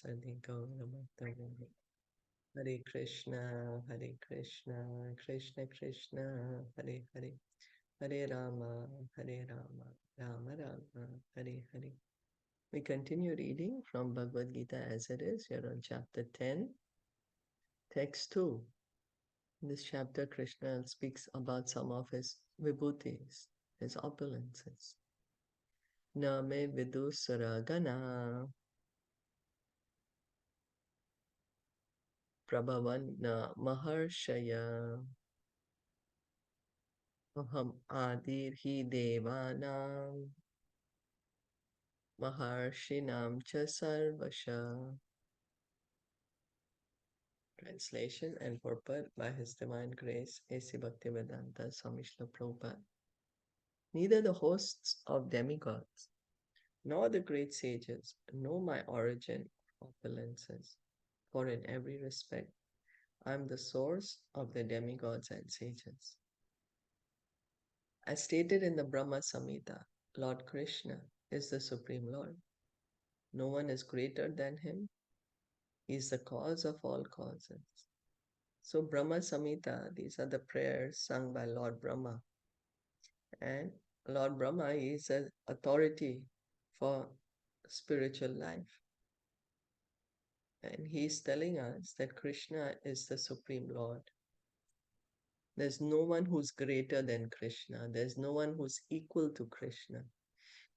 Sadi Gaura Bhaktavrinda. Hare Krishna, Hare Krishna, Krishna Krishna, Hare Hare, Hare Rama, Hare Rama, Rama Rama, Hare Hare. We continue reading from Bhagavad Gita as it is. Here on chapter 10, text 2. In this chapter, Krishna speaks about some of his vibhutis, his opulences. Na me vidusaragana prabhavanna maharshaya aham adirhi devanam maharshinam cha sarvasha. Translation and purport by His Divine Grace A.C. Bhaktivedanta Swami Srila Prabhupada. Neither the hosts of demigods nor the great sages know my origin or opulences, for in every respect I am the source of the demigods and sages. As stated in the Brahma Samhita, Lord Krishna is the Supreme Lord. No one is greater than him. He is the cause of all causes. So Brahma Samhita, these are the prayers sung by Lord Brahma. And Lord Brahma is an authority for spiritual life. And he is telling us that Krishna is the Supreme Lord. There's no one who's greater than Krishna. There's no one who's equal to Krishna.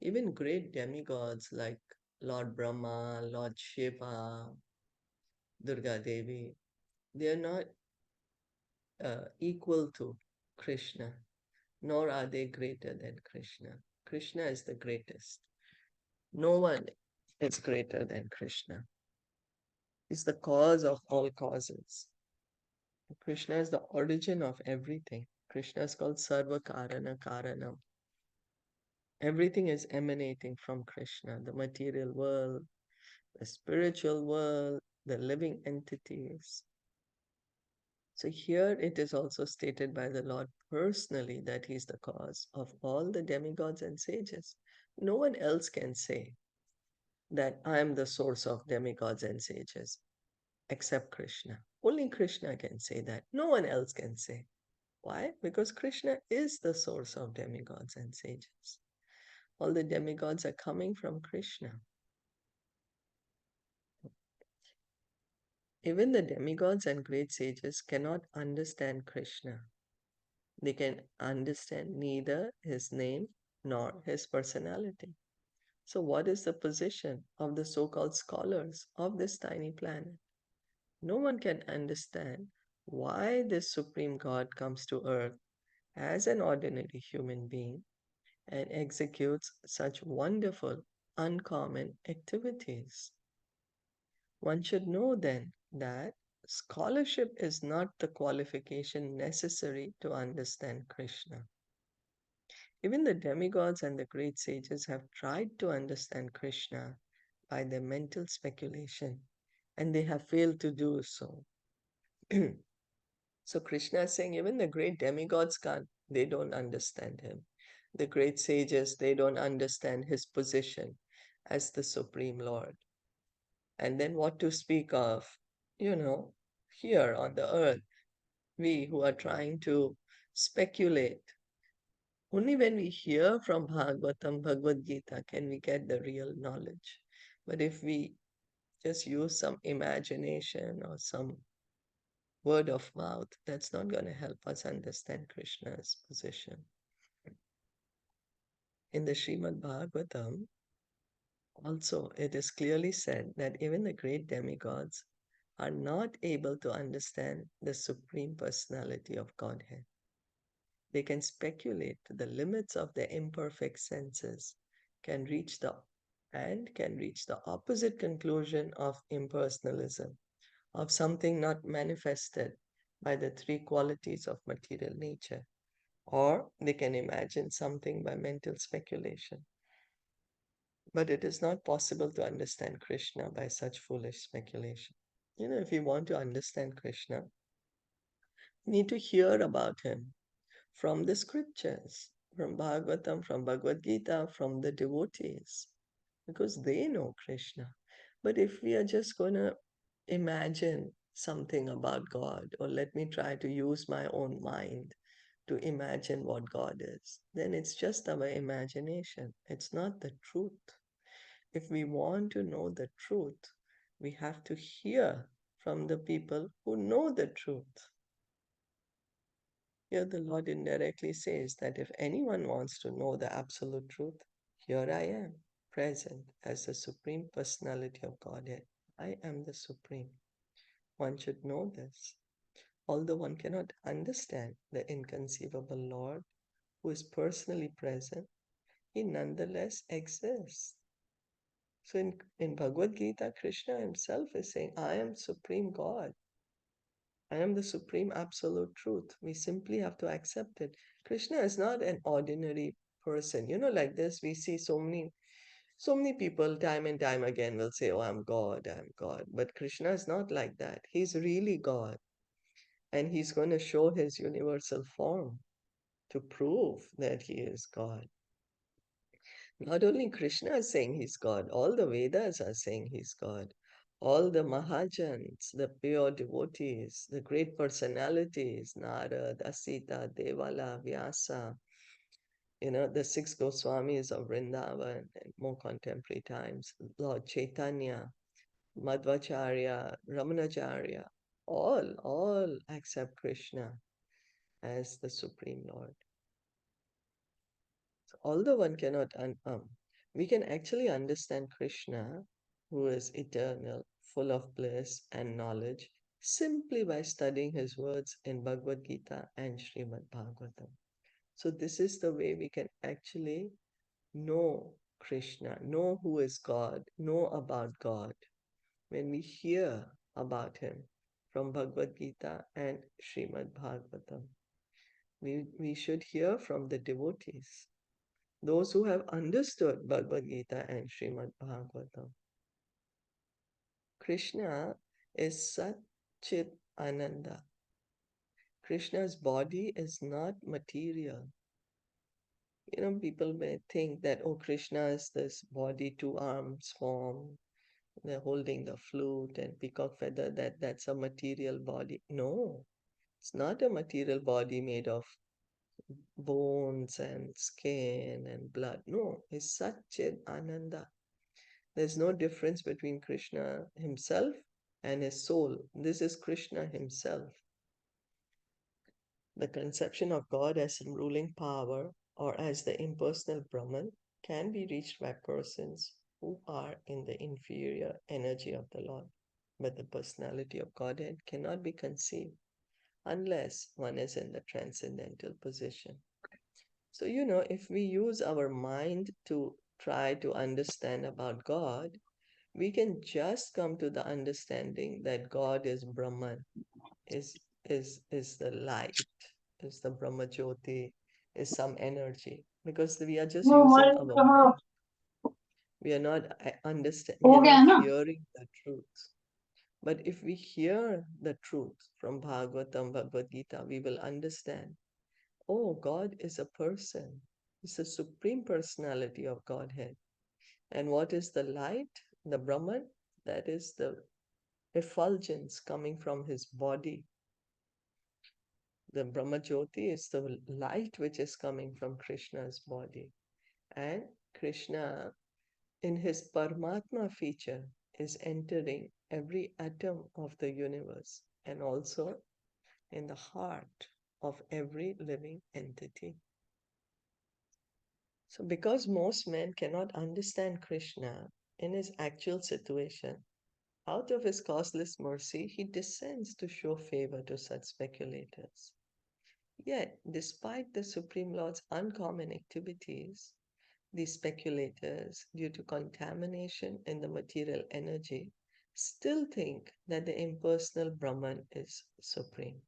Even great demigods like Lord Brahma, Lord Shiva, Durga Devi, they are not equal to Krishna, nor are they greater than Krishna. Krishna is the greatest. No one is greater than Krishna. He's the cause of all causes. Krishna is the origin of everything. Krishna is called Sarva Karana Karanam. Everything is emanating from Krishna, the material world, the spiritual world, the living entities. So here it is also stated by the Lord personally that he is the cause of all the demigods and sages. No one else can say that I am the source of demigods and sages except Krishna. Only Krishna can say that. No one else can say. Why? Because Krishna is the source of demigods and sages. All the demigods are coming from Krishna. Even the demigods and great sages cannot understand Krishna. They can understand neither his name nor his personality. So, what is the position of the so called scholars of this tiny planet? No one can understand why this Supreme God comes to earth as an ordinary human being and executes such wonderful, uncommon activities. One should know then that scholarship is not the qualification necessary to understand Krishna. Even the demigods and the great sages have tried to understand Krishna by their mental speculation, and they have failed to do so. So Krishna is saying even the great demigods can't, they don't understand him. The great sages, they don't understand his position as the Supreme Lord. And then what to speak of, here on the earth, we who are trying to speculate. Only when we hear from Bhagavatam, Bhagavad Gita, can we get the real knowledge. But if we just use some imagination or some word of mouth, that's not going to help us understand Krishna's position. In the Srimad Bhagavatam, also, it is clearly said that even the great demigods are not able to understand the Supreme Personality of Godhead. They can speculate to the limits of their imperfect senses, can reach the opposite conclusion of impersonalism, of something not manifested by the three qualities of material nature, or they can imagine something by mental speculation. But it is not possible to understand Krishna by such foolish speculation. If you want to understand Krishna, you need to hear about him from the scriptures, from Bhagavatam, from Bhagavad Gita, from the devotees, because they know Krishna. But if we are just going to imagine something about God, or let me try to use my own mind to imagine what God is, then it's just our imagination. It's not the truth. If we want to know the truth, we have to hear from the people who know the truth. Here, the Lord indirectly says that if anyone wants to know the absolute truth, here I am, present as the Supreme Personality of Godhead. I am the Supreme. One should know this. Although one cannot understand the inconceivable Lord who is personally present, he nonetheless exists. So in Bhagavad Gita, Krishna himself is saying, I am Supreme God. I am the Supreme Absolute Truth. We simply have to accept it. Krishna is not an ordinary person. Like this, we see so many people time and time again will say, oh, I'm God, I'm God. But Krishna is not like that. He's really God. And he's going to show his universal form to prove that he is God. Not only Krishna is saying he's God, all the Vedas are saying he's God. All the Mahajans, the pure devotees, the great personalities, Narad, Asita, Devala, Vyasa, the six Goswamis of Vrindavan and more contemporary times, Lord Chaitanya, Madhvacharya, Ramanacharya, all accept Krishna as the Supreme Lord. So although one cannot, we can actually understand Krishna, who is eternal, full of bliss and knowledge, simply by studying his words in Bhagavad Gita and Srimad Bhagavatam. So this is the way we can actually know Krishna, know who is God, know about God, when we hear about him from Bhagavad Gita and Srimad Bhagavatam. We should hear from the devotees, those who have understood Bhagavad Gita and Srimad Bhagavatam. Krishna is Sat Chit Ananda. Krishna's body is not material. People may think that, oh, Krishna is this body, two arms form, they're holding the flute and peacock feather, that's a material body. No, it's not a material body made of bones and skin and blood. No, it's Satchit Ananda. There's no difference between Krishna himself and his soul. This is Krishna himself. The conception of God as some ruling power or as the impersonal Brahman can be reached by persons who are in the inferior energy of the Lord. But the personality of Godhead cannot be conceived unless one is in the transcendental position. So, if we use our mind to try to understand about God, we can just come to the understanding that God is Brahman, is the light, is the Brahma Jyoti, is some energy. Because we are just using our mind. We are not we are not hearing the truth. But if we hear the truth from Bhagavatam, Bhagavad Gita, we will understand, oh, God is a person. It's the supreme personality of Godhead. And what is the light, the Brahman? That is the effulgence coming from his body. The Brahma Jyoti is the light which is coming from Krishna's body. And Krishna, in his Paramatma feature, is entering every atom of the universe and also in the heart of every living entity. So because most men cannot understand Krishna in his actual situation, out of his causeless mercy, he descends to show favor to such speculators. Yet, despite the Supreme Lord's uncommon activities, these speculators, due to contamination in the material energy, still think that the impersonal Brahman is supreme.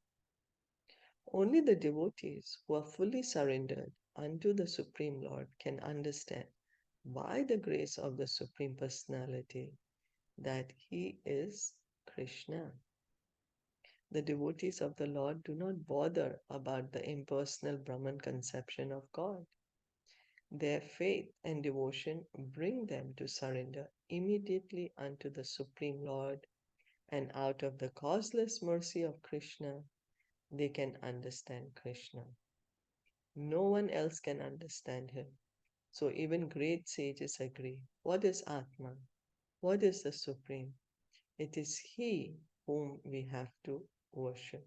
Only the devotees who are fully surrendered unto the Supreme Lord can understand by the grace of the Supreme Personality that he is Krishna. The devotees of the Lord do not bother about the impersonal Brahman conception of God. Their faith and devotion bring them to surrender immediately unto the Supreme Lord, and out of the causeless mercy of Krishna, they can understand Krishna. No one else can understand him. So even great sages agree. What is Atma? What is the Supreme? It is He whom we have to worship.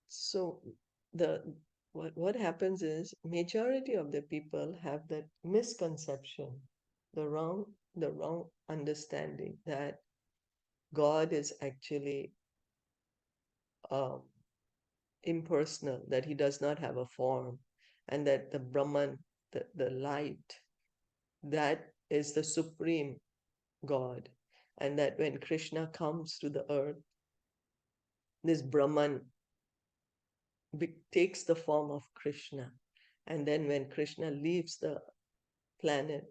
So what happens is majority of the people have that misconception, the wrong understanding that God is actually um, impersonal, that he does not have a form, and that the Brahman, the light, that is the supreme God, and that when Krishna comes to the earth, this Brahman takes the form of Krishna. And then when Krishna leaves the planet,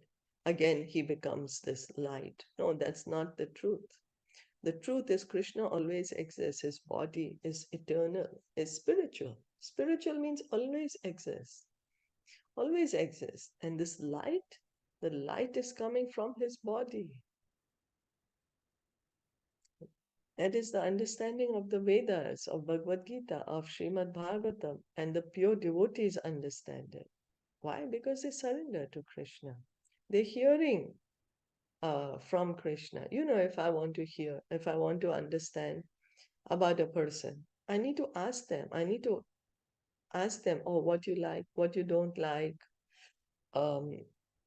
again he becomes this light. No, that's not the truth. The truth is Krishna always exists. His body is eternal, is spiritual. Spiritual means always exists, always exists. And this light, the light is coming from his body. That is the understanding of the Vedas, of Bhagavad Gita, of Srimad Bhagavatam, and the pure devotees understand it. Why? Because they surrender to Krishna. They're hearing from Krishna. If I want to hear, if I want to understand about a person, I need to ask them. I need to ask them, oh, what you like, what you don't like, um,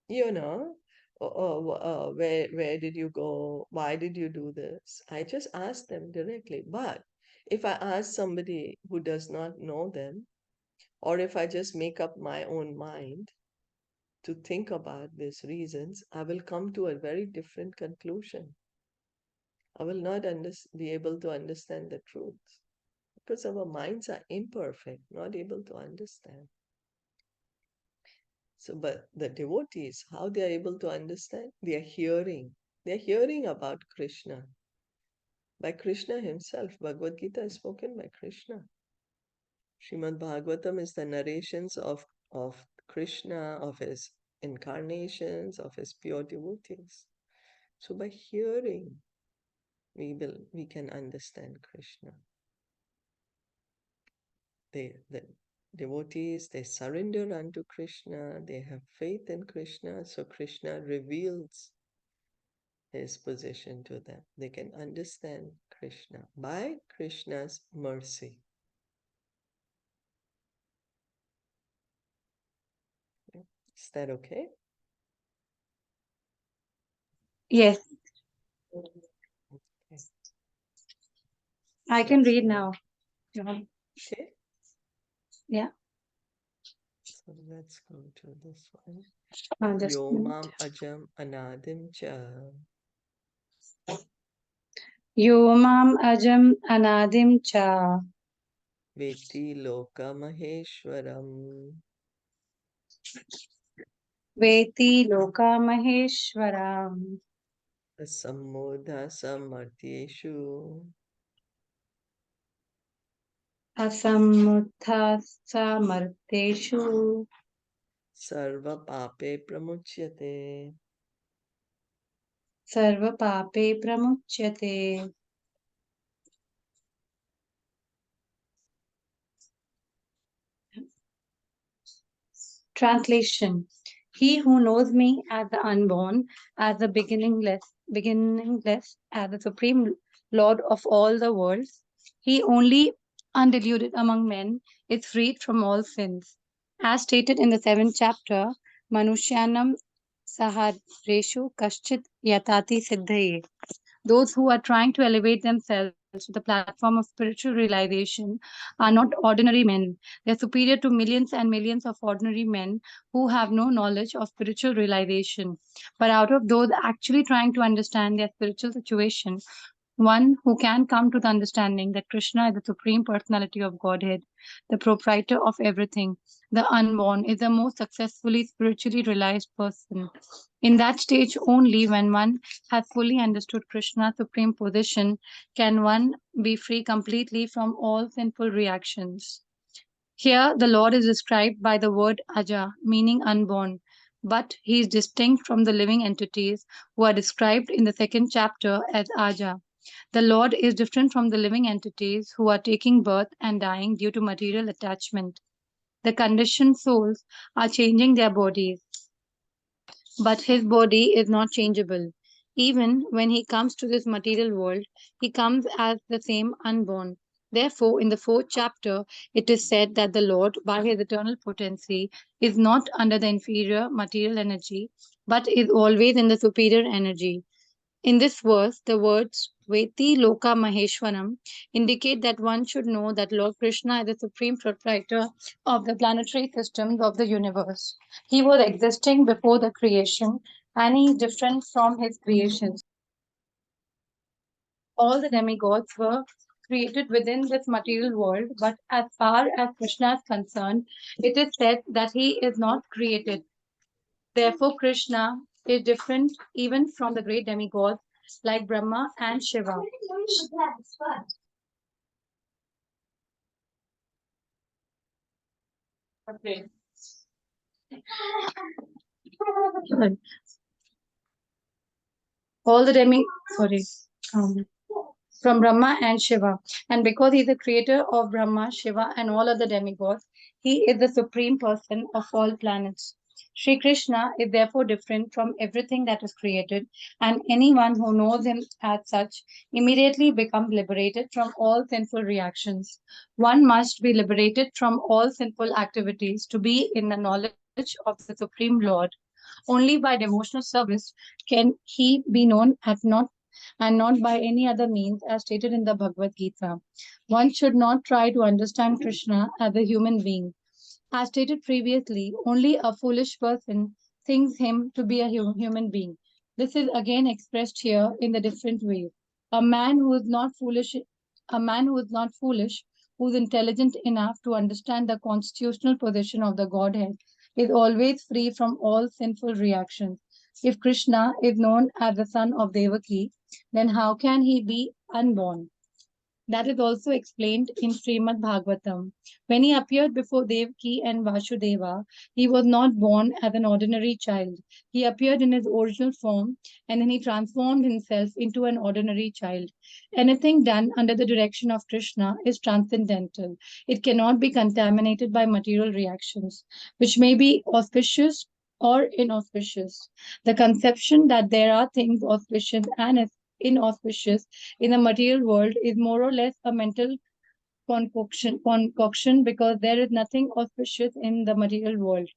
you know, where did you go? Why did you do this? I just ask them directly. But if I ask somebody who does not know them, or if I just make up my own mind to think about these reasons, I will come to a very different conclusion. I will not be able to understand the truth because our minds are imperfect, not able to understand. So, but the devotees, how they are able to understand? They are hearing. They are hearing about Krishna. By Krishna himself. Bhagavad Gita is spoken by Krishna. Srimad Bhagavatam is the narrations of Krishna, of his incarnations, of his pure devotees. So by hearing, we can understand Krishna. The devotees, they surrender unto Krishna, they have faith in Krishna, so Krishna reveals his position to them. They can understand Krishna by Krishna's mercy. Is that okay? Yes. Okay. I can read now. Okay. Yeah. So let's go to this one. Just a Yo minute. mam ajam anadim cha Yo mam ajam anadim cha veti loka maheshwaram veti loka maheshwaram asammodha samartyeshu asammutha samarteshu sarva pape pramuchyate. sarva pape pramuchyate. Translation. He who knows me as the unborn, as the beginningless, as the supreme Lord of all the worlds, he only undiluted among men is freed from all sins. As stated in the seventh chapter, Manushyanam Sahareshu Kaschit Yatati Siddhaye. Those who are trying to elevate themselves to the platform of spiritual realization are not ordinary men. They are superior to millions and millions of ordinary men who have no knowledge of spiritual realization. But out of those actually trying to understand their spiritual situation, one who can come to the understanding that Krishna is the Supreme Personality of Godhead, the proprietor of everything, the unborn, is the most successfully spiritually realized person. In that stage, only when one has fully understood Krishna's supreme position can one be free completely from all sinful reactions. Here, the Lord is described by the word Aja, meaning unborn, but he is distinct from the living entities who are described in the second chapter as Aja. The Lord is different from the living entities who are taking birth and dying due to material attachment. The conditioned souls are changing their bodies, but his body is not changeable. Even when he comes to this material world, he comes as the same unborn. Therefore, in the fourth chapter, it is said that the Lord, by his eternal potency, is not under the inferior material energy, but is always in the superior energy. In this verse, the words Veti Loka Maheshwaram indicate that one should know that Lord Krishna is the supreme proprietor of the planetary systems of the universe. He was existing before the creation and he is different from his creations. All the demigods were created within this material world, but as far as Krishna is concerned, it is said that he is not created. Therefore, Krishna is different even from the great demigods like Brahma and Shiva. Okay. All the sorry, um, from Brahma and Shiva. And because he is the creator of Brahma, Shiva, and all other demigods, he is the supreme person of all planets. Sri Krishna is therefore different from everything that is created, and anyone who knows him as such immediately becomes liberated from all sinful reactions. One must be liberated from all sinful activities to be in the knowledge of the Supreme Lord. Only by devotional service can he be known as not and not by any other means as stated in the Bhagavad Gita. One should not try to understand Krishna as a human being. As stated previously, only a foolish person thinks him to be a human being. This is again expressed here in the different ways. A man who is not foolish, a man who is not foolish, who is intelligent enough to understand the constitutional position of the Godhead, is always free from all sinful reactions. If Krishna is known as the son of Devaki, then how can he be unborn? That is also explained in Srimad Bhagavatam. When he appeared before Devaki and Vasudeva, he was not born as an ordinary child. He appeared in his original form and then he transformed himself into an ordinary child. Anything done under the direction of Krishna is transcendental. It cannot be contaminated by material reactions, which may be auspicious or inauspicious. The conception that there are things auspicious and inauspicious in the material world is more or less a mental concoction because there is nothing auspicious in the material world.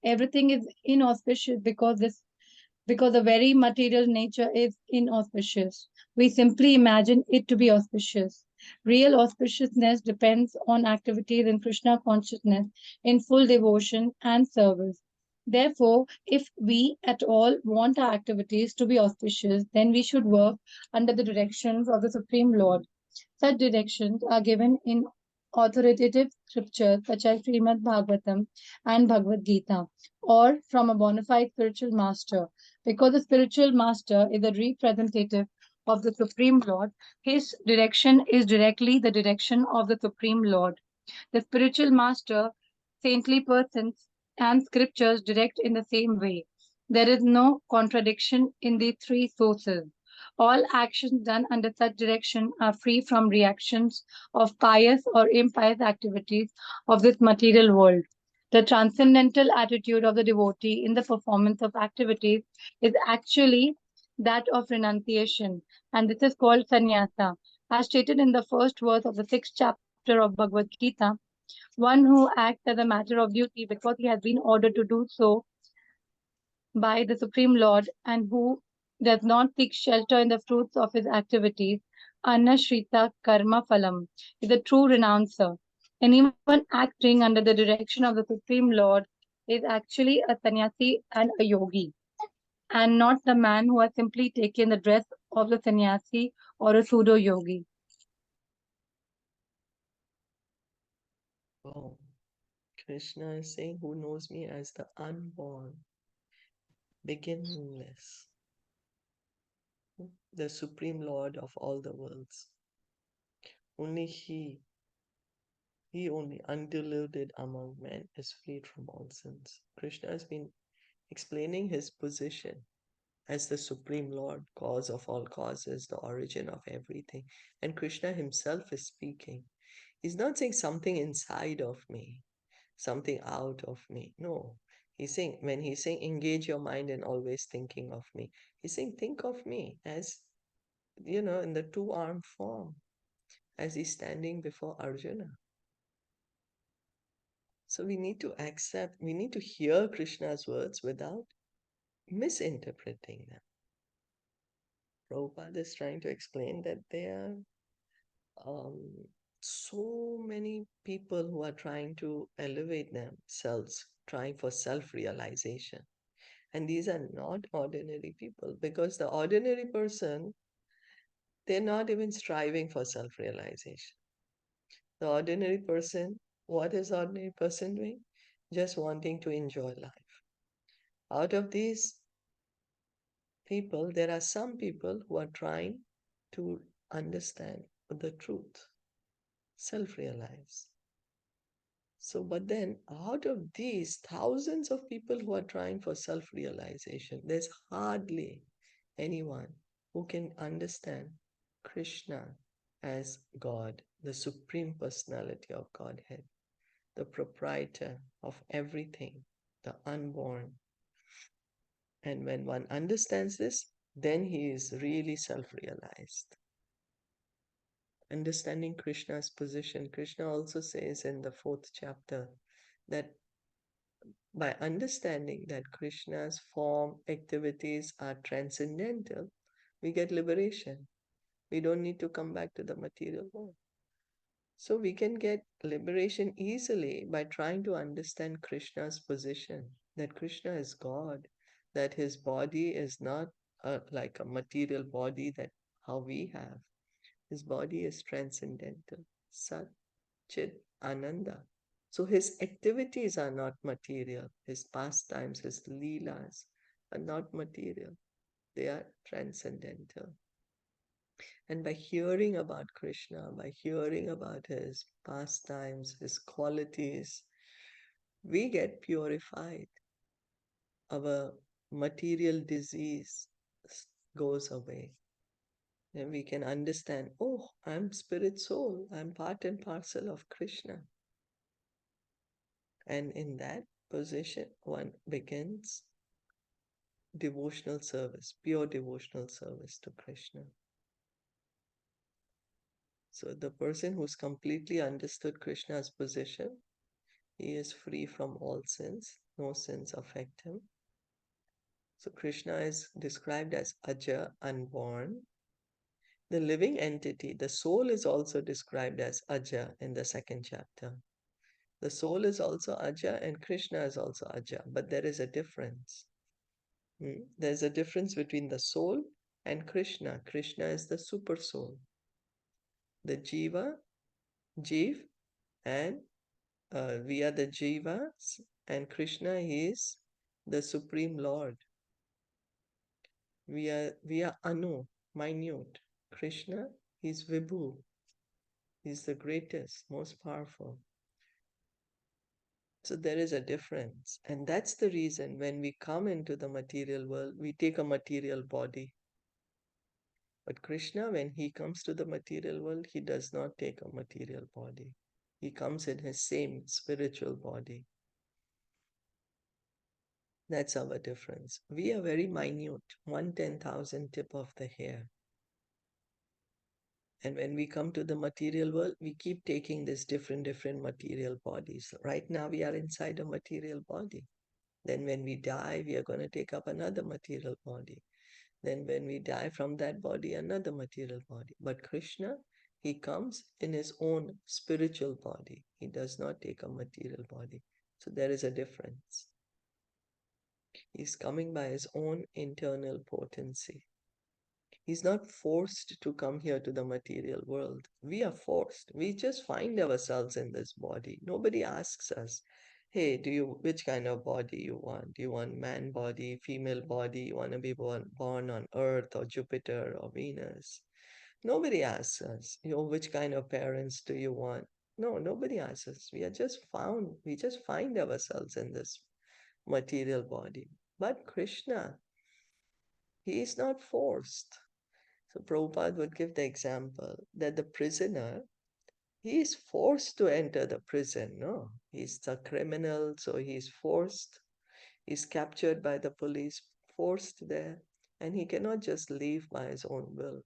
Everything is inauspicious because the very material nature is inauspicious. We simply imagine it to be auspicious. Real auspiciousness depends on activities in Krishna consciousness in full devotion and service. Therefore, if we at all want our activities to be auspicious, then we should work under the directions of the Supreme Lord. Such directions are given in authoritative scriptures such as Srimad Bhagavatam and Bhagavad Gita, or from a bona fide spiritual master. Because the spiritual master is a representative of the Supreme Lord, his direction is directly the direction of the Supreme Lord. The spiritual master, saintly persons, and scriptures direct in the same way. There is no contradiction in the three sources. All actions done under such direction are free from reactions of pious or impious activities of this material world. The transcendental attitude of the devotee in the performance of activities is actually that of renunciation, and this is called sannyasa. As stated in the first verse of the sixth chapter of Bhagavad Gita, one who acts as a matter of duty because he has been ordered to do so by the Supreme Lord and who does not seek shelter in the fruits of his activities, Anashrita Karma Phalam, is a true renouncer. Anyone acting under the direction of the Supreme Lord is actually a sannyasi and a yogi, and not the man who has simply taken the dress of the sannyasi or a pseudo yogi. Oh, Krishna is saying, who knows me as the unborn, beginningless, the supreme Lord of all the worlds. Only He He only undiluted among men is freed from all sins. Krishna has been explaining his position as the Supreme Lord, cause of all causes, the origin of everything. And Krishna himself is speaking. He's not saying something inside of me, something out of me. No. When he's saying engage your mind in always thinking of me, he's saying think of me as, in the two-armed form, as he's standing before Arjuna. So we need to accept, we need to hear Krishna's words without misinterpreting them. Prabhupada is trying to explain that there are so many people who are trying to elevate themselves, trying for self-realization. And these are not ordinary people, because the ordinary person, they're not even striving for self-realization. The ordinary person, what is the ordinary person doing? Just wanting to enjoy life. Out of these people, there are some people who are trying to understand the truth, self-realize. So, but then out of these thousands of people who are trying for self-realization, there's hardly anyone who can understand Krishna as God, the Supreme Personality of Godhead, the proprietor of everything, the unborn. And when one understands this, then he is really self-realized. Understanding Krishna's position, Krishna also says in the 4th chapter that by understanding that Krishna's form, activities are transcendental, we get liberation. We don't need to come back to the material world. So we can get liberation easily by trying to understand Krishna's position, that Krishna is God, that his body is not like a material body that how we have. His body is transcendental, Sat, Chit, Ananda. So his activities are not material. His pastimes, his leelas are not material. They are transcendental. And by hearing about Krishna, by hearing about his pastimes, his qualities, we get purified. Our material disease goes away. And we can understand, oh, I'm spirit soul. I'm part and parcel of Krishna. And in that position, one begins devotional service, pure devotional service to Krishna. So the person who's completely understood Krishna's position, he is free from all sins. No sins affect him. So Krishna is described as Aja, unborn. The living entity, the soul, is also described as Aja in the 2nd chapter. The soul is also Aja and Krishna is also Aja, but there is a difference. There's a difference between the soul and Krishna. Krishna is the super soul. The Jiva, Jeev, and we are the Jivas, and Krishna is the Supreme Lord. We are Anu, minute. Krishna is Vibhu. He's the greatest, most powerful. So there is a difference. And that's the reason when we come into the material world, we take a material body. But Krishna, when he comes to the material world, he does not take a material body. He comes in his same spiritual body. That's our difference. We are very minute, 1/10,000 tip of the hair. And when we come to the material world, we keep taking this different material bodies. Right now, we are inside a material body. Then when we die, we are going to take up another material body. Then when we die from that body, another material body. But Krishna, he comes in his own spiritual body. He does not take a material body. So there is a difference. He's coming by his own internal potency. He's not forced to come here to the material world. We are forced. We just find ourselves in this body. Nobody asks us, hey, which kind of body you want? Do you want man body, female body? You want to be born on Earth or Jupiter or Venus? Nobody asks us, which kind of parents do you want? No, nobody asks us. We just find ourselves in this material body. But Krishna, he is not forced. So Prabhupada would give the example that the prisoner, he is forced to enter the prison. No, he's a criminal, so he's forced. He's captured by the police, forced there, and he cannot just leave by his own will.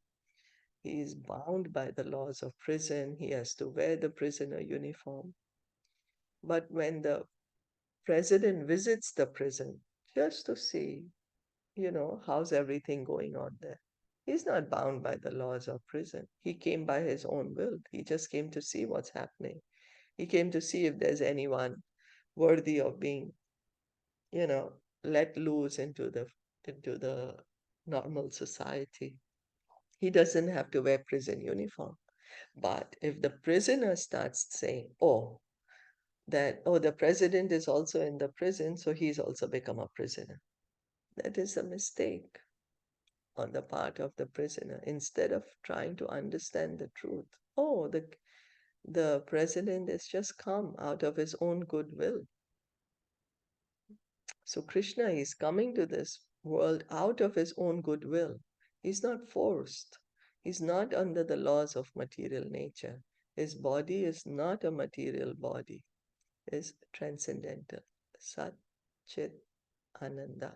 He is bound by the laws of prison. He has to wear the prisoner uniform. But when the president visits the prison just to see, how's everything going on there, he's not bound by the laws of prison. He came by his own will. He just came to see what's happening. He came to see if there's anyone worthy of being, you know, let loose into the normal society. He doesn't have to wear prison uniform. But if the prisoner starts saying, the president is also in the prison, so he's also become a prisoner. That is a mistake on the part of the prisoner. Instead of trying to understand the truth, the president has just come out of his own goodwill. So Krishna is coming to this world out of his own goodwill. He's not forced. He's not under the laws of material nature. His body is not a material body. It's transcendental. Sat Chit Ananda.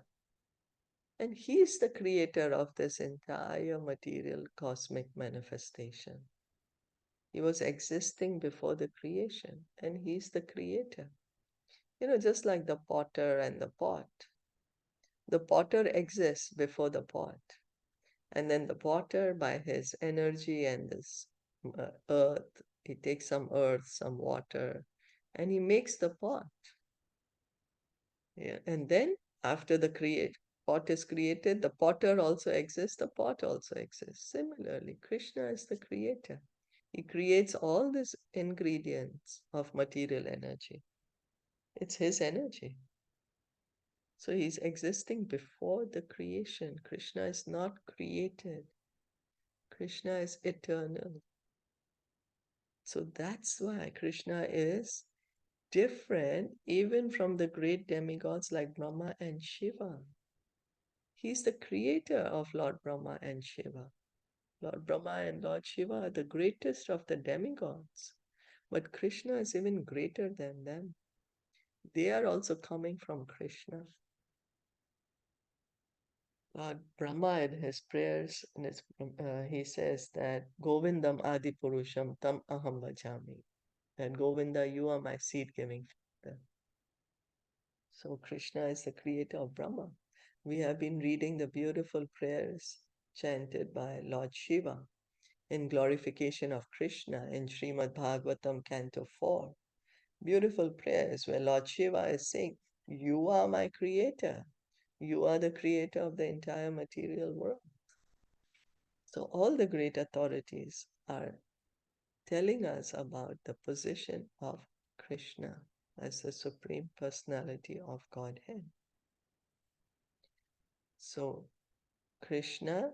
And he is the creator of this entire material cosmic manifestation. He was existing before the creation, and he's the creator. Just like the potter and the pot. The potter exists before the pot. And then the potter, by his energy and this earth, he takes some earth, some water, and he makes the pot. Yeah. And then after the pot is created, the potter also exists, the pot also exists. Similarly, Krishna is the creator. He creates all these ingredients of material energy. It's his energy. So he's existing before the creation. Krishna is not created. Krishna is eternal. So that's why Krishna is different even from the great demigods like Brahma and Shiva. He's the creator of Lord Brahma and Shiva. Lord Brahma and Lord Shiva are the greatest of the demigods. But Krishna is even greater than them. They are also coming from Krishna. Lord Brahma in his prayers, he says that Govindam Adi Purusham Tam Aham Bhajami. And Govinda, you are my seed-giving father. So Krishna is the creator of Brahma. We have been reading the beautiful prayers chanted by Lord Shiva in glorification of Krishna in Srimad Bhagavatam Canto 4. Beautiful prayers where Lord Shiva is saying, you are my creator. You are the creator of the entire material world. So all the great authorities are telling us about the position of Krishna as the Supreme Personality of Godhead. So Krishna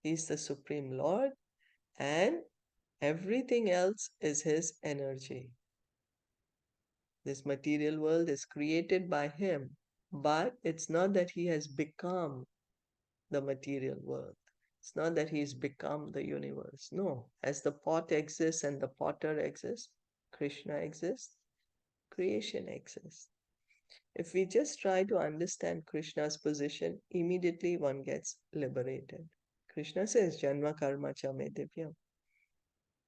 is the Supreme Lord and everything else is his energy. This material world is created by him, but it's not that he has become the material world. It's not that he's become the universe. No, as the pot exists and the potter exists, Krishna exists, creation exists. If we just try to understand Krishna's position, immediately one gets liberated. Krishna says, Janma karma cha me divyam.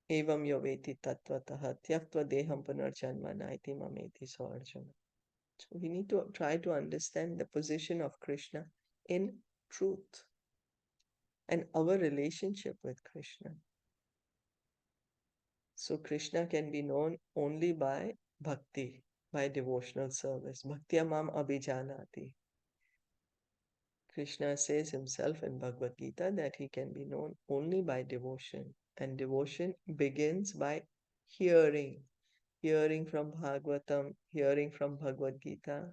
Evam yoveti tattvataha tyaktva deham punarjanma naiti mameti so Arjuna. So we need to try to understand the position of Krishna in truth and our relationship with Krishna. So Krishna can be known only by bhakti, by devotional service. Bhaktyamam abhijanati. Krishna says himself in Bhagavad Gita that he can be known only by devotion. And devotion begins by hearing, hearing from Bhagavatam, hearing from Bhagavad Gita,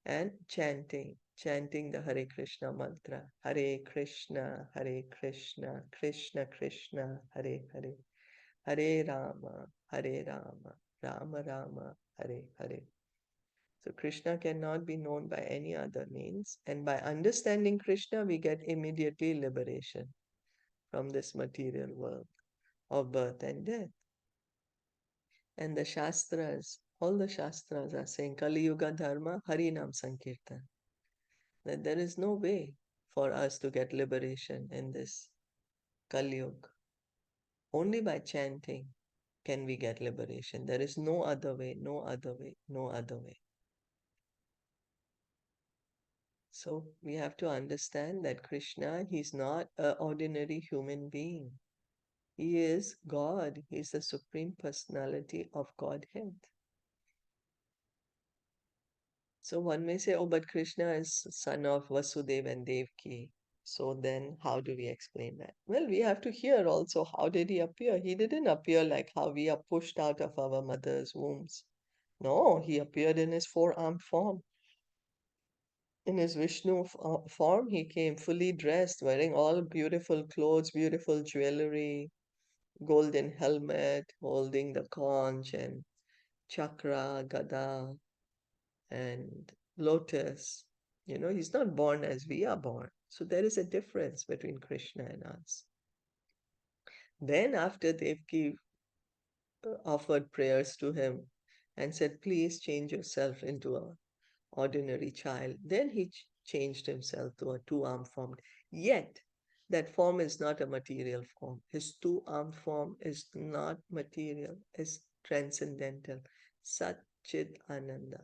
and chanting the Hare Krishna mantra. Hare Krishna, Krishna Krishna, Hare Hare. Hare Rama, Hare Rama, Rama Rama, Hare Hare. So Krishna cannot be known by any other means. And by understanding Krishna, we get immediately liberation from this material world of birth and death. And the Shastras, all the Shastras are saying Kali Yuga Dharma, Harinam Sankirtan. That there is no way for us to get liberation in this Kali Yuga. Only by chanting can we get liberation. There is no other way, no other way, no other way. So we have to understand that Krishna, he's not an ordinary human being. He is God. He is the Supreme Personality of Godhead. So one may say, oh, but Krishna is son of Vasudeva and Devaki. So then how do we explain that? Well, we have to hear also, how did he appear? He didn't appear like how we are pushed out of our mother's wombs. No, he appeared in his four-armed form. In his Vishnu form, he came fully dressed, wearing all beautiful clothes, beautiful jewelry, golden helmet, holding the conch and chakra, gada, and lotus. You know, he's not born as we are born. So there is a difference between Krishna and us. Then, after Devaki offered prayers to him and said, please change yourself into a ordinary child. Then he changed himself to a two-armed form. Yet, that form is not a material form. His two-armed form is not material, is transcendental. Sat Chit Ananda.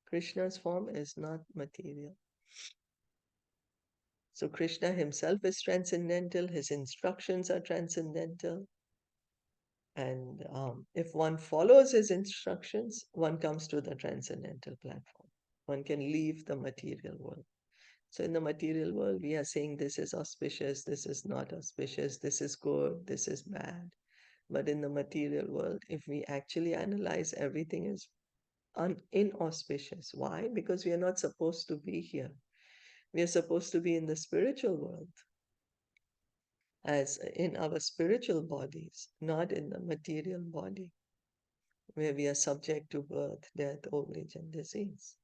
Krishna's form is not material. So Krishna himself is transcendental, his instructions are transcendental. And if one follows his instructions, one comes to the transcendental platform. One can leave the material world. So in the material world, we are saying this is auspicious, this is not auspicious, this is good, this is bad. But in the material world, if we actually analyze, everything is inauspicious. Why? Because we are not supposed to be here. We are supposed to be in the spiritual world, as in our spiritual bodies, not in the material body, where we are subject to birth, death, old age, and disease.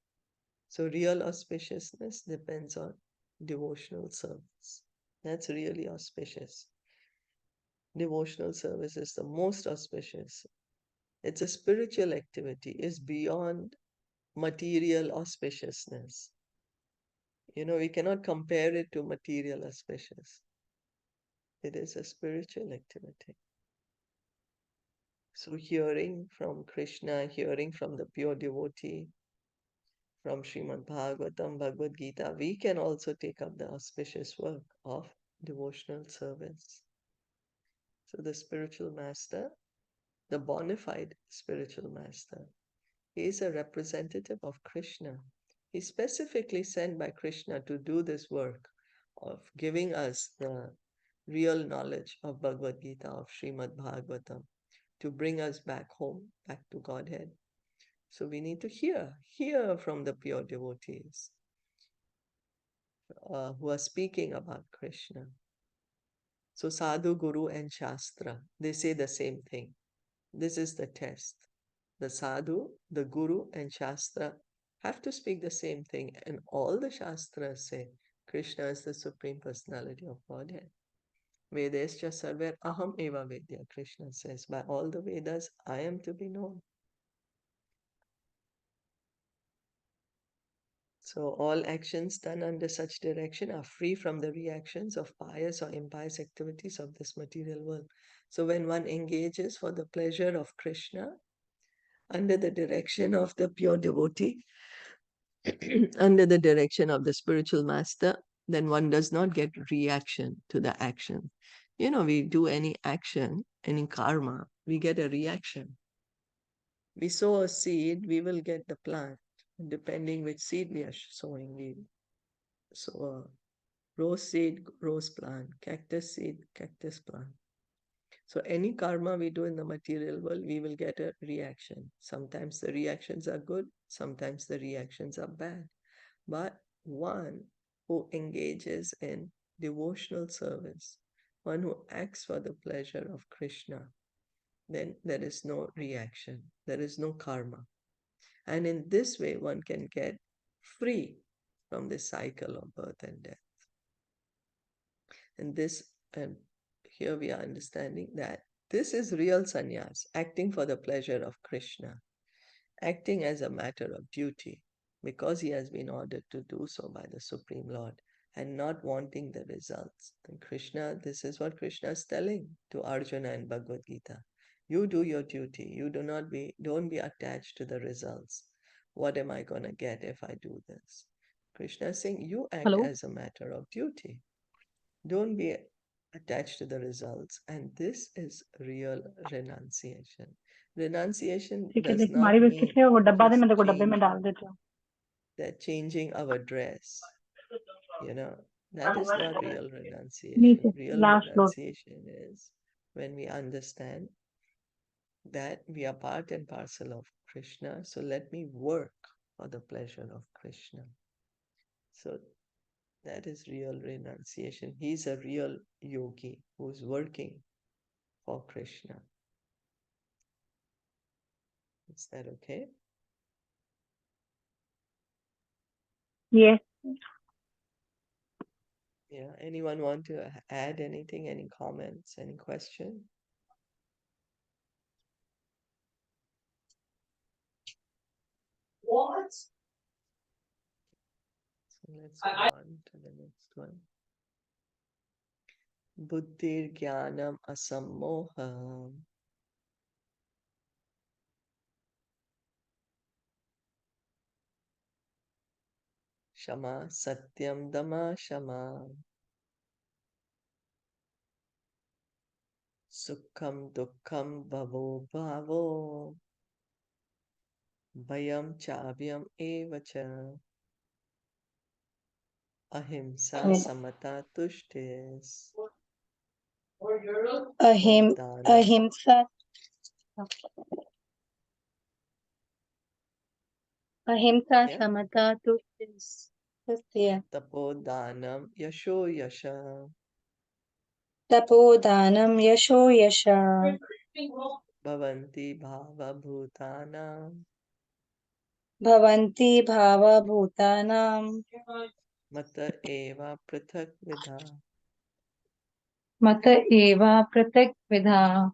So real auspiciousness depends on devotional service. That's really auspicious. Devotional service is the most auspicious. It's a spiritual activity, is beyond material auspiciousness. You know, we cannot compare it to material auspicious. It is a spiritual activity. So hearing from Krishna, hearing from the pure devotee, from Srimad Bhagavatam, Bhagavad Gita, we can also take up the auspicious work of devotional service. So the spiritual master, the bona fide spiritual master, he is a representative of Krishna. He's specifically sent by Krishna to do this work of giving us the real knowledge of Bhagavad Gita, of Srimad Bhagavatam, to bring us back home, back to Godhead. So we need to hear from the pure devotees who are speaking about Krishna. So Sadhu, Guru, and Shastra, they say the same thing. This is the test. The Sadhu, the Guru, and Shastra have to speak the same thing. And all the Shastras say Krishna is the Supreme Personality of Godhead. Vedescha sarver aham eva vedya, Krishna says. By all the Vedas, I am to be known. So all actions done under such direction are free from the reactions of pious or impious activities of this material world. So when one engages for the pleasure of Krishna, under the direction of the pure devotee, under the direction of the spiritual master, then one does not get reaction to the action. You know, we do any action, any karma, we get a reaction. We sow a seed, we will get the plant. Depending which seed we are sowing, we sow a rose seed, rose plant, cactus seed, cactus plant. So any karma we do in the material world, we will get a reaction. Sometimes the reactions are good, sometimes the reactions are bad. But one who engages in devotional service, one who acts for the pleasure of Krishna, then there is no reaction, there is no karma. And in this way, one can get free from the cycle of birth and death. And this, and here we are understanding that this is real sannyas, acting for the pleasure of Krishna, acting as a matter of duty, because he has been ordered to do so by the Supreme Lord, and not wanting the results. And Krishna, this is what Krishna is telling to Arjuna in Bhagavad Gita. You do your duty. You don't be attached to the results. What am I going to get if I do this? Krishna is saying, you act Hello. as a matter of duty. Don't be attached to the results. And this is real renunciation. Renunciation ठीक है does देख not हमारी biscuit mean है वो डब्बा दे just मैं तेरे को डब्बे में डाल changing, देती हूँ that changing our dress, that is not real renunciation. नीचे Real last floor renunciation is when we understand that we are part and parcel of Krishna. So let me work for the pleasure of Krishna. So that is real renunciation. He's a real yogi who's working for Krishna. Is that okay? ये Yeah. Anyone want to add anything? Any comments? Any question? What? So let's go on to the next one. Buddhir Jnanam Asammoham. Shama Satyam Dama Shama. Sukham Dukkham Bhavo Bhavo. Bhayam Chavyam Evacha. Ahimsa Samata Tushtis. ahimsa ahimsa Yeah. samata tushtiya Tapodanam Yasho Yasha. tapodanam yasho yasha Bhavanti Bhava Bhutanam. bhavanti bhava bhutanam Mata Eva Prathak Vidha. mata eva pratak vidha.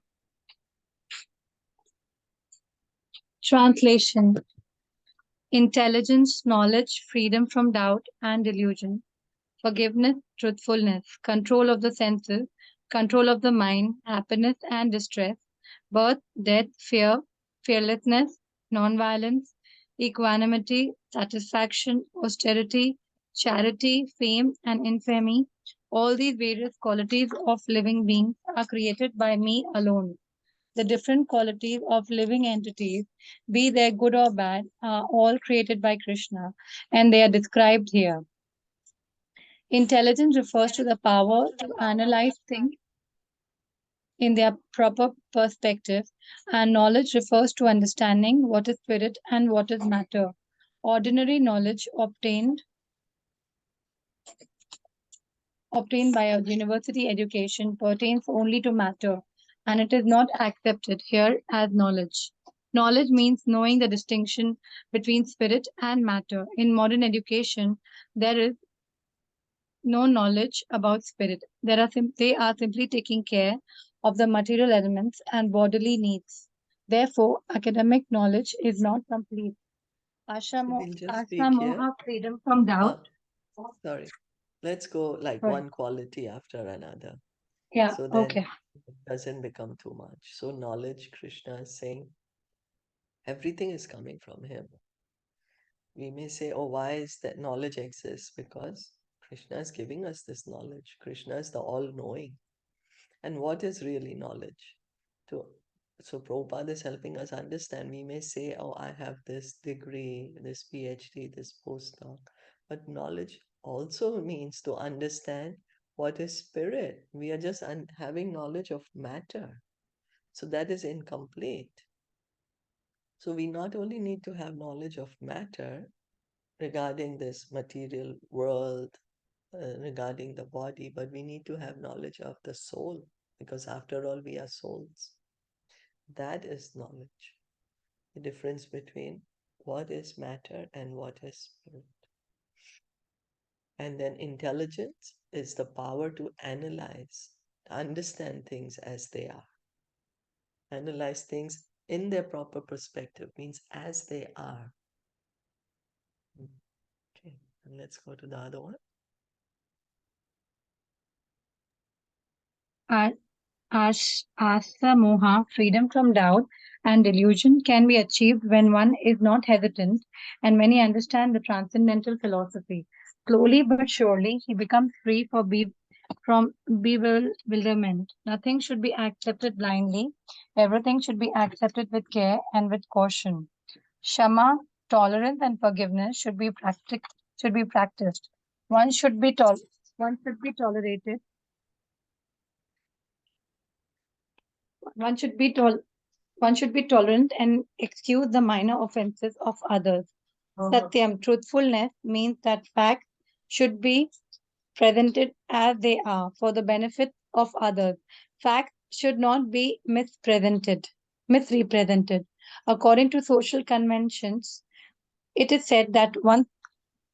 Translation: intelligence, knowledge, freedom from doubt and delusion, forgiveness, truthfulness, control of the senses, control of the mind, happiness and distress, birth, death, fear, fearlessness, non-violence, equanimity, satisfaction, austerity, charity, fame, and infamy. All these various qualities of living beings are created by me alone. The different qualities of living entities, be they good or bad, are all created by Krishna, and they are described here. Intelligence refers to the power to analyze things in their proper perspective, and knowledge refers to understanding what is spirit and what is matter. Ordinary knowledge obtained by a university education pertains only to matter, and it is not accepted here as knowledge. Knowledge means knowing the distinction between spirit and matter. In modern education, there is no knowledge about spirit. They are simply taking care of the material elements and bodily needs. Therefore, academic knowledge is not complete. So Asha we'll just speak here. Moha, freedom from doubt. Sorry. Let's go like Sorry. one quality after another. Yeah, So okay. then it doesn't become too much. So knowledge, Krishna is saying, everything is coming from him. We may say, oh, why is that knowledge exists? Because Krishna is giving us this knowledge. Krishna is the all-knowing. And what is really knowledge? To So Prabhupada is helping us understand. We may say, oh, I have this degree, this PhD, this postdoc. But knowledge also means to understand what is spirit. We are just having knowledge of matter. So that is incomplete. So we not only need to have knowledge of matter regarding this material world, regarding the body, but we need to have knowledge of the soul, because after all, we are souls. That is knowledge. The difference between what is matter and what is spirit. And then intelligence is the power to analyze, to understand things as they are. Analyze things in their proper perspective, means as they are. Okay, and let's go to the other one. Asa Moha, freedom from doubt and delusion, can be achieved when one is not hesitant and many understand the transcendental philosophy. Slowly but surely, he becomes free from bewilderment. Nothing should be accepted blindly. Everything should be accepted with care and with caution. Shama, tolerance, and forgiveness should be practiced. One should be tol- one should be tolerated. One should be tol- One should be tolerant and excuse the minor offenses of others. Satyam, truthfulness, means that facts should be presented as they are for the benefit of others. Facts should not be misrepresented. According to social conventions, it is said that one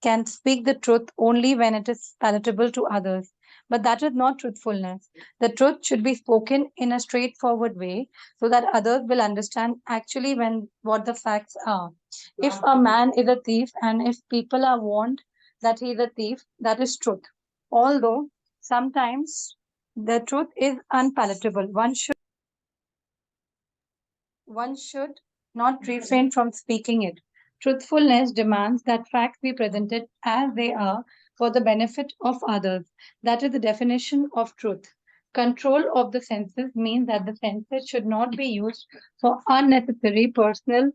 can speak the truth only when it is palatable to others. But that is not truthfulness. The truth should be spoken in a straightforward way so that others will understand actually when what the facts are. If a man is a thief and if people are warned that he is a thief, that is truth. Although sometimes the truth is unpalatable, one should not refrain from speaking it. Truthfulness demands that facts be presented as they are for the benefit of others. That is the definition of truth. Control of the senses means that the senses should not be used for unnecessary personal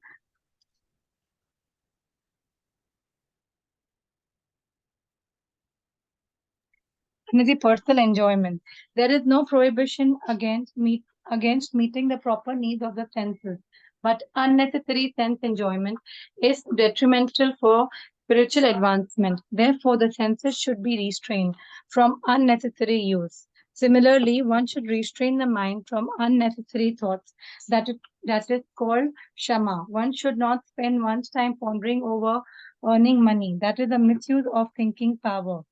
enjoyment. There is no prohibition against meeting the proper needs of the senses, but unnecessary sense enjoyment is detrimental for spiritual advancement. Therefore, the senses should be restrained from unnecessary use. Similarly, one should restrain the mind from unnecessary thoughts. That is called shama. One should not spend one's time pondering over earning money. That is a misuse of thinking power.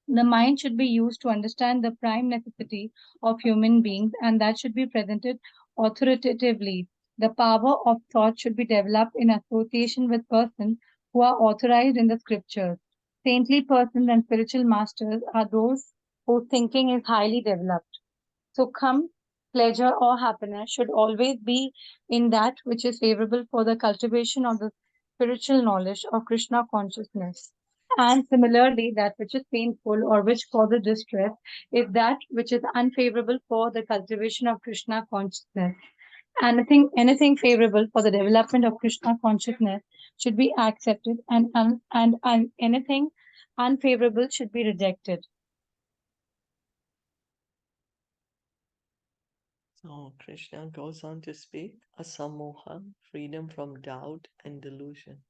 The mind should be used to understand the prime necessity of human beings, and that should be presented authoritatively. The power of thought should be developed in association with persons who are authorized in the scriptures. Saintly persons and spiritual masters are those whose thinking is highly developed. Sukham, pleasure or happiness should always be in that which is favorable for the cultivation of the spiritual knowledge of Krishna consciousness. And similarly, that which is painful or which causes distress is that which is unfavorable for the cultivation of Krishna consciousness. Anything favorable for the development of Krishna consciousness should be accepted, and anything unfavorable should be rejected. So Krishna goes on to speak asamoha, freedom from doubt and delusion.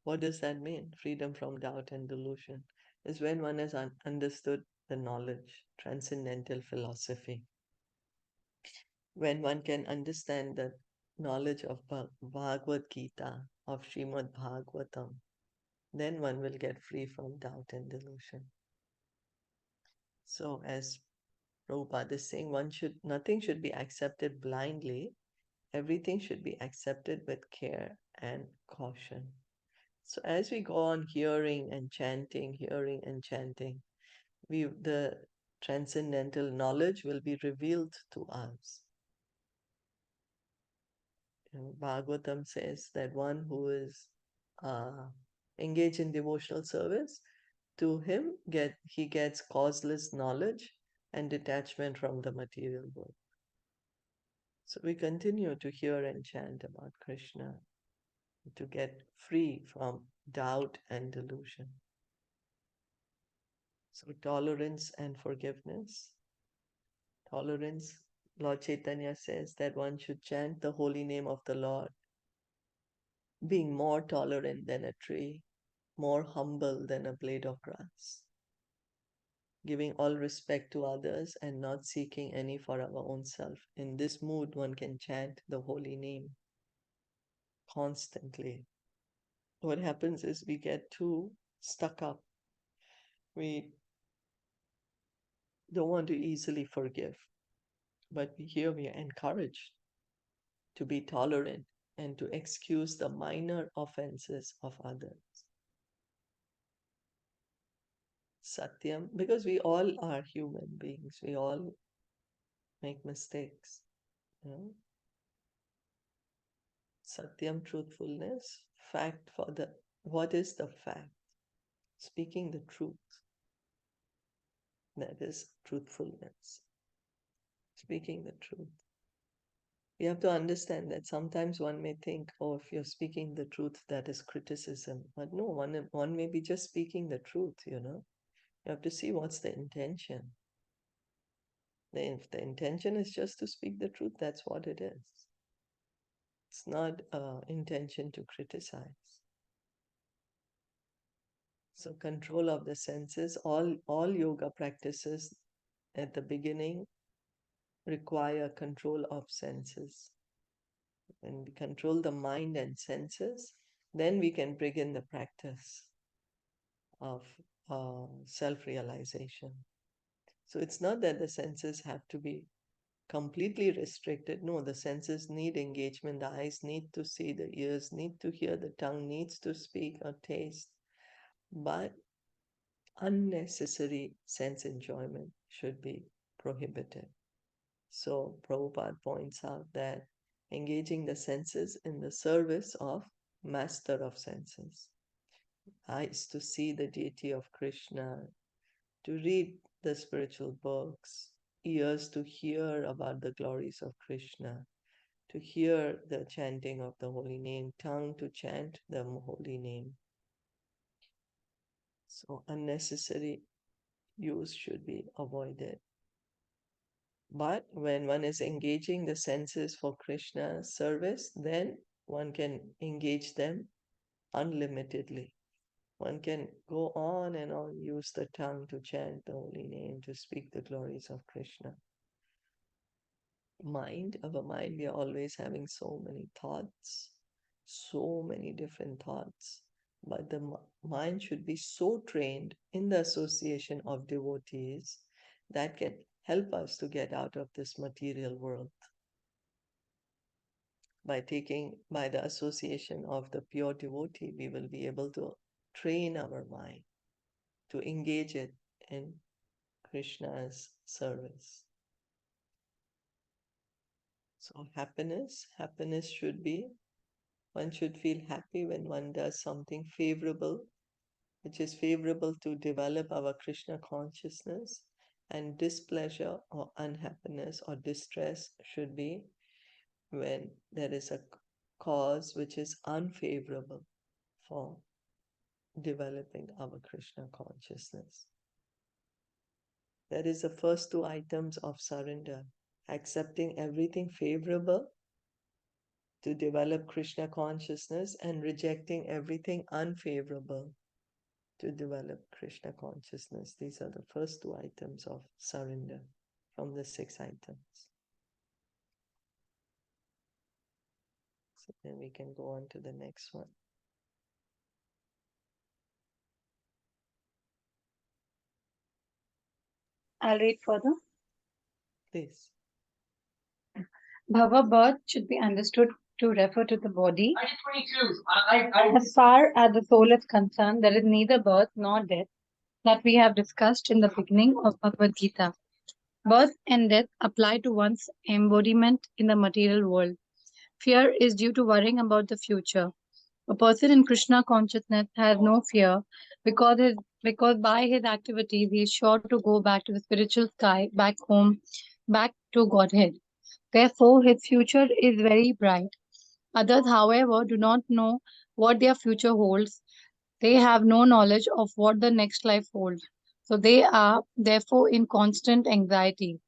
What does that mean? Freedom from doubt and delusion is when one has understood the knowledge, transcendental philosophy. When one can understand the knowledge of Bhagavad Gita, of Srimad Bhagavatam, then one will get free from doubt and delusion. So as Prabhupada is saying, nothing should be accepted blindly. Everything should be accepted with care and caution. So as we go on hearing and chanting, the transcendental knowledge will be revealed to us. Bhagavatam says that one who is engaged in devotional service, to him he gets causeless knowledge and detachment from the material world. So we continue to hear and chant about Krishna to get free from doubt and delusion. So tolerance and forgiveness. Tolerance, Lord Chaitanya says that one should chant the holy name of the Lord, being more tolerant than a tree, more humble than a blade of grass. giving all respect to others and not seeking any for our own self. In this mood, one can chant the holy name constantly. What happens is we get too stuck up. We don't want to easily forgive, but here we are encouraged to be tolerant and to excuse the minor offenses of others. Satyam, because we all are human beings, we all make mistakes. You know? Satyam, truthfulness, fact for the, what is the fact? Speaking the truth. That is truthfulness. Speaking the truth. We have to understand that sometimes one may think, oh, if you're speaking the truth, that is criticism. But no, one may be just speaking the truth, you know. You have to see what's the intention. If the intention is just to speak the truth, that's what it is. It's not intention to criticize. So control of the senses, all yoga practices at the beginning require control of senses. When we control the mind and senses, then we can begin the practice of self-realization. So it's not that the senses have to be completely restricted. No, the senses need engagement. The eyes need to see, the ears need to hear, the tongue needs to speak or taste. But unnecessary sense enjoyment should be prohibited. So Prabhupada points out that engaging the senses in the service of master of senses. Eyes to see the deity of Krishna, to read the spiritual books, ears to hear about the glories of Krishna, to hear the chanting of the holy name, tongue to chant the holy name. So unnecessary use should be avoided. But when one is engaging the senses for Krishna's service, then one can engage them unlimitedly. One can go on and on, use the tongue to chant the holy name, to speak the glories of Krishna. Our mind, we are always having so many thoughts, so many different thoughts. But the mind should be so trained in the association of devotees that can help us to get out of this material world. By the association of the pure devotee, we will be able to train our mind to engage it in Krishna's service. So happiness should be, one should feel happy when one does something favorable, which is favorable to develop our Krishna consciousness, and displeasure or unhappiness or distress should be when there is a cause which is unfavorable for developing our Krishna consciousness. That is the first two items of surrender. Accepting everything favorable to develop Krishna consciousness and rejecting everything unfavorable to develop Krishna consciousness. These are the first two items of surrender from the 6 items. So then we can go on to the next one. I'll read further. Please. Bhava birth should be understood to refer to the body. As far as the soul is concerned, there is neither birth nor death that we have discussed in the beginning of Bhagavad Gita. Birth and death apply to one's embodiment in the material world. Fear is due to worrying about the future. A person in Krishna consciousness has no fear because by his activities he is sure to go back to the spiritual sky, back home, back to Godhead. Therefore, his future is very bright. Others, however, do not know what their future holds. They have no knowledge of what the next life holds. So they are therefore in constant anxiety.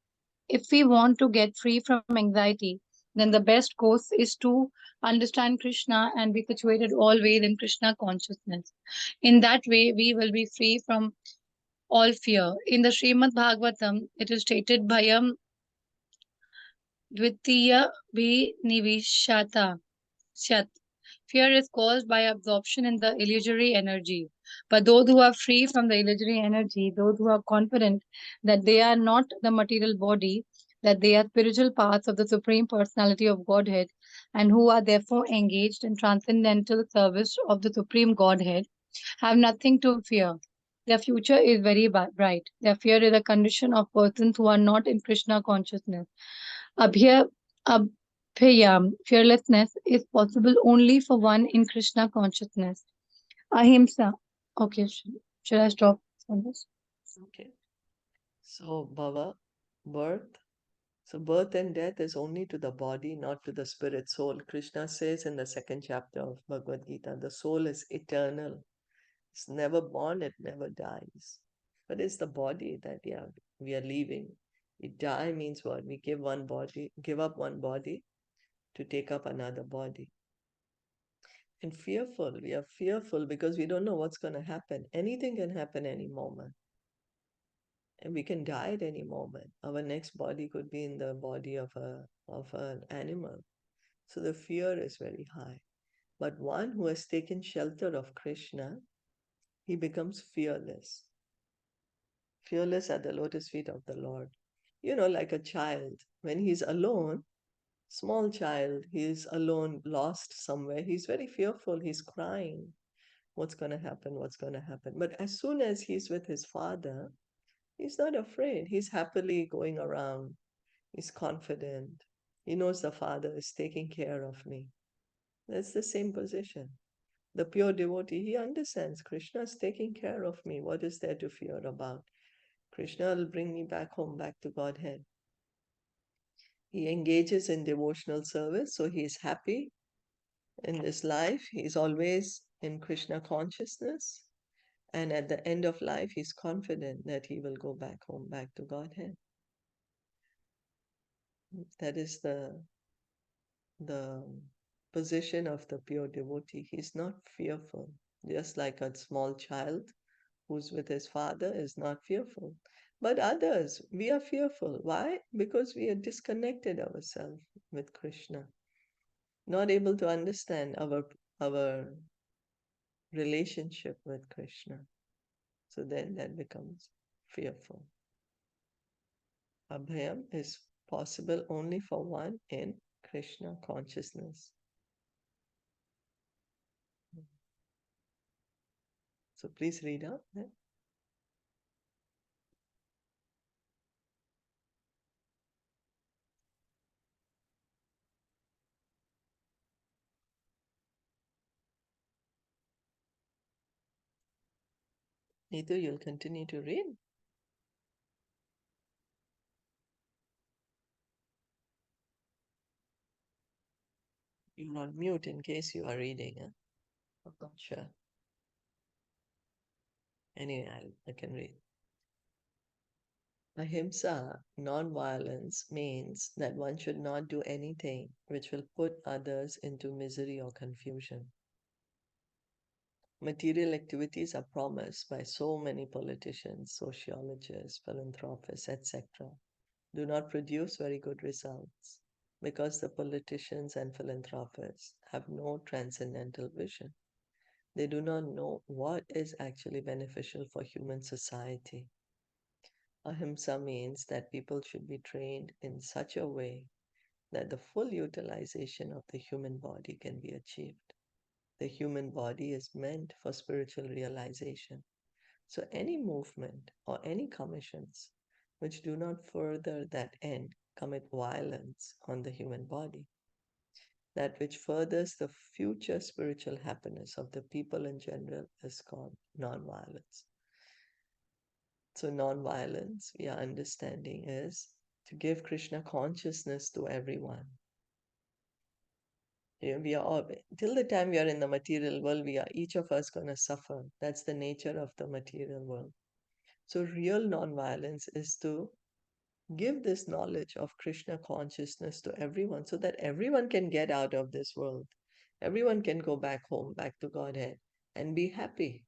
If we want to get free from anxiety, then the best course is to understand Krishna and be situated always in Krishna consciousness. In that way, we will be free from all fear. In the Srimad Bhagavatam, it is stated Bhayam Dvitiya Bhi Nivishata. Shat. Fear is caused by absorption in the illusory energy. But those who are free from the illusory energy, those who are confident that they are not the material body, that they are spiritual parts of the Supreme Personality of Godhead, and who are therefore engaged in transcendental service of the Supreme Godhead, have nothing to fear. Their future is very bright. Their fear is a condition of persons who are not in Krishna consciousness. Abhya, Abhyayam, fearlessness, is possible only for one in Krishna consciousness. Ahimsa. Okay, should I stop on this? Okay. So, Bhava, birth. So, birth and death is only to the body, not to the spirit soul. Krishna says in the second chapter of Bhagavad Gita, the soul is eternal. It's never born, it never dies. But it's the body that, yeah, we are leaving. We die means what? We give up one body to take up another body. And fearful, we are fearful because we don't know what's going to happen. Anything can happen any moment. And we can die at any moment. Our next body could be in the body of an animal. So the fear is very high. But one who has taken shelter of Krishna, he becomes fearless. Fearless at the lotus feet of the Lord. Like a child, when he's alone, small child, he's alone, lost somewhere, he's very fearful, he's crying. What's going to happen? What's going to happen? But as soon as he's with his father, he's not afraid. He's happily going around. He's confident. He knows the father is taking care of me. That's the same position. The pure devotee, he understands Krishna is taking care of me. What is there to fear about? Krishna will bring me back home, back to Godhead. He engages in devotional service, so he is happy in this life. He's always in Krishna consciousness. And at the end of life, he's confident that he will go back home, back to Godhead. That is the position of the pure devotee. He's not fearful, just like a small child who's with his father is not fearful. But others, we are fearful. Why? Because we are disconnected ourselves with Krishna, not able to understand our relationship with Krishna. So then that becomes fearful. Abhayam is possible only for one in Krishna consciousness. So please read out. Neither you'll continue to read. You're on mute in case you are reading. I'm not sure. Anyway, I can read. Ahimsa, non-violence, means that one should not do anything which will put others into misery or confusion. Material activities are promised by so many politicians, sociologists, philanthropists, etc. do not produce very good results because the politicians and philanthropists have no transcendental vision. They do not know what is actually beneficial for human society. Ahimsa means that people should be trained in such a way that the full utilization of the human body can be achieved. The human body is meant for spiritual realization. So any movement or any commissions which do not further that end commit violence on the human body. That which furthers the future spiritual happiness of the people in general is called non-violence. So non-violence, we are understanding, is to give Krishna consciousness to everyone. We are all, till the time we are in the material world, we are each of us going to suffer. That's the nature of the material world. So real non-violence is to give this knowledge of Krishna consciousness to everyone so that everyone can get out of this world. Everyone can go back home, back to Godhead, and be happy.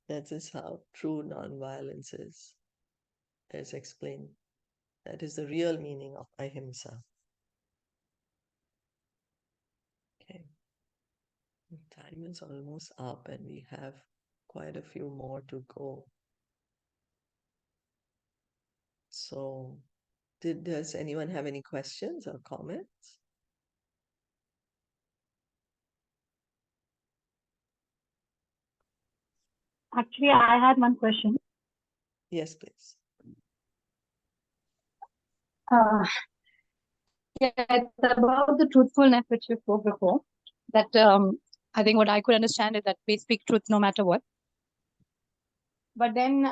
That is how true non-violence is, as explained. That is the real meaning of ahimsa. Okay. Time is almost up and we have quite a few more to go. So, does anyone have any questions or comments? Actually, I had one question. Yes, please. Yeah, it's about the truthfulness which you spoke before. That I think what I could understand is that we speak truth no matter what. But then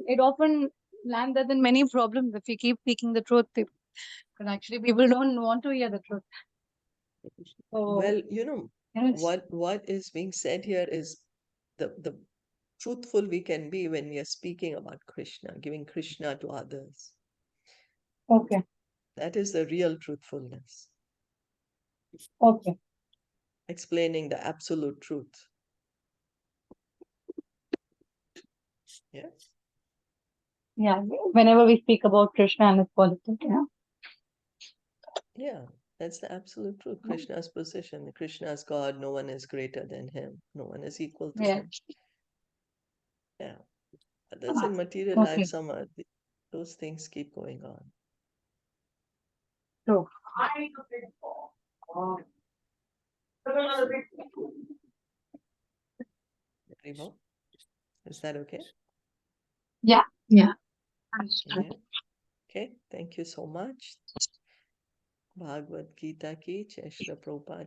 it often lands us in many problems if we keep speaking the truth. Because actually, people don't want to hear the truth. So, Well, yes. what is being said here is the truthful we can be when we are speaking about Krishna, giving Krishna to others. Okay. That is the real truthfulness. Okay. Explaining the absolute truth. Yes? Yeah. Whenever we speak about Krishna and his politics, yeah. Yeah, that's the absolute truth. Krishna's position. Krishna's God, no one is greater than him. No one is equal to Yeah. him. Yeah. That's in material life, Okay. those things keep going on. True. Rima, is that okay? Yeah. Yeah. Yeah. Okay, thank you so much. Bhagavad Gita ki Jai Shri Prabhupada.